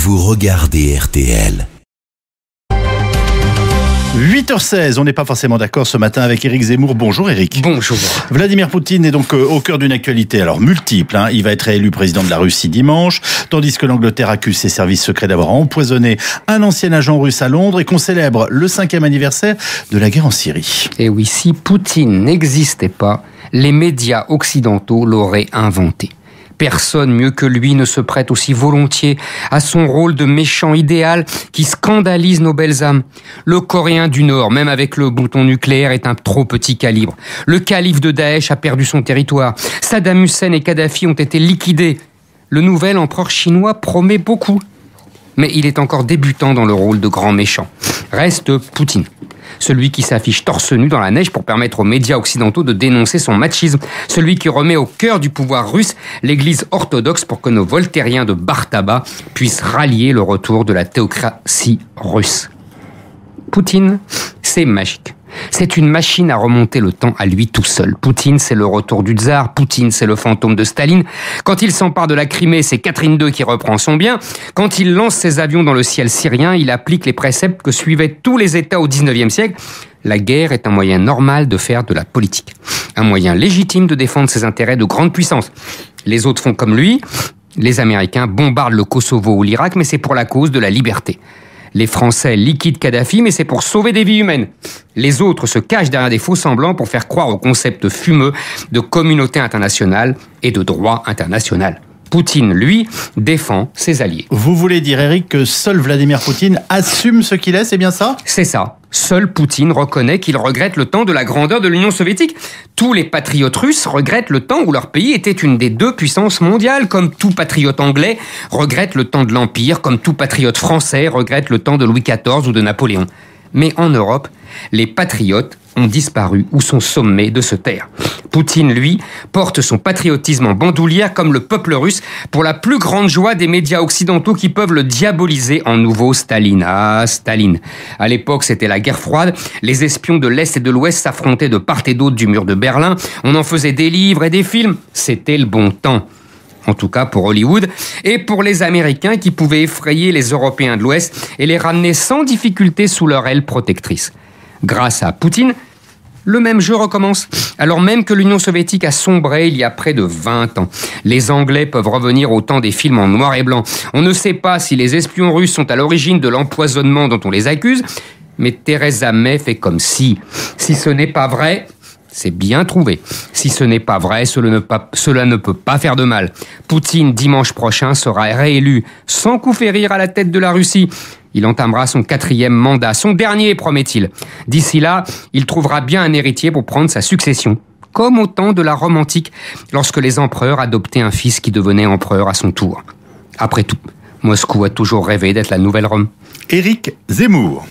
vous regardez RTL. 8h16, on n'est pas forcément d'accord ce matin avec Éric Zemmour. Bonjour Éric. Bonjour. Vladimir Poutine est donc au cœur d'une actualité, alors multiple. Il va être élu président de la Russie dimanche, tandis que l'Angleterre accuse ses services secrets d'avoir empoisonné un ancien agent russe à Londres et qu'on célèbre le 5e anniversaire de la guerre en Syrie. Et oui, si Poutine n'existait pas, les médias occidentaux l'auraient inventé. Personne mieux que lui ne se prête aussi volontiers à son rôle de méchant idéal qui scandalise nos belles âmes. Le Coréen du Nord, même avec le bouton nucléaire, est un trop petit calibre. Le calife de Daesh a perdu son territoire. Saddam Hussein et Kadhafi ont été liquidés. Le nouvel empereur chinois promet beaucoup. Mais il est encore débutant dans le rôle de grand méchant. Reste Poutine. Celui qui s'affiche torse nu dans la neige pour permettre aux médias occidentaux de dénoncer son machisme. Celui qui remet au cœur du pouvoir russe l'église orthodoxe pour que nos voltairiens de Bar-Tabac puissent rallier le retour de la théocratie russe. Poutine, c'est magique. C'est une machine à remonter le temps à lui tout seul. Poutine, c'est le retour du tsar. Poutine, c'est le fantôme de Staline. Quand il s'empare de la Crimée, c'est Catherine II qui reprend son bien. Quand il lance ses avions dans le ciel syrien, il applique les préceptes que suivaient tous les États au XIXe siècle. La guerre est un moyen normal de faire de la politique. Un moyen légitime de défendre ses intérêts de grande puissance. Les autres font comme lui. Les Américains bombardent le Kosovo ou l'Irak, mais c'est pour la cause de la liberté. Les Français liquident Kadhafi, mais c'est pour sauver des vies humaines. Les autres se cachent derrière des faux semblants pour faire croire au concept fumeux de communauté internationale et de droit international. Poutine, lui, défend ses alliés. Vous voulez dire, Éric, que seul Vladimir Poutine assume ce qu'il est, c'est bien ça ? C'est ça. Seul Poutine reconnaît qu'il regrette le temps de la grandeur de l'Union soviétique. Tous les patriotes russes regrettent le temps où leur pays était une des deux puissances mondiales, comme tout patriote anglais regrette le temps de l'Empire, comme tout patriote français regrette le temps de Louis XIV ou de Napoléon. Mais en Europe, les patriotes ont disparu ou sont sommés de se taire. Poutine, lui, porte son patriotisme en bandoulière comme le peuple russe pour la plus grande joie des médias occidentaux qui peuvent le diaboliser en nouveau Staline. Ah, Staline. À l'époque, c'était la guerre froide. Les espions de l'Est et de l'Ouest s'affrontaient de part et d'autre du mur de Berlin. On en faisait des livres et des films. C'était le bon temps. En tout cas pour Hollywood, et pour les Américains qui pouvaient effrayer les Européens de l'Ouest et les ramener sans difficulté sous leur aile protectrice. Grâce à Poutine, le même jeu recommence. Alors même que l'Union soviétique a sombré il y a près de 20 ans. Les Anglais peuvent revenir au temps des films en noir et blanc. On ne sait pas si les espions russes sont à l'origine de l'empoisonnement dont on les accuse, mais Theresa May fait comme si. Si ce n'est pas vrai, c'est bien trouvé. Si ce n'est pas vrai, cela ne peut pas faire de mal. Poutine, dimanche prochain, sera réélu sans coup férir à la tête de la Russie. Il entamera son 4e mandat, son dernier, promet-il. D'ici là, il trouvera bien un héritier pour prendre sa succession. Comme au temps de la Rome antique, lorsque les empereurs adoptaient un fils qui devenait empereur à son tour. Après tout, Moscou a toujours rêvé d'être la nouvelle Rome. Éric Zemmour.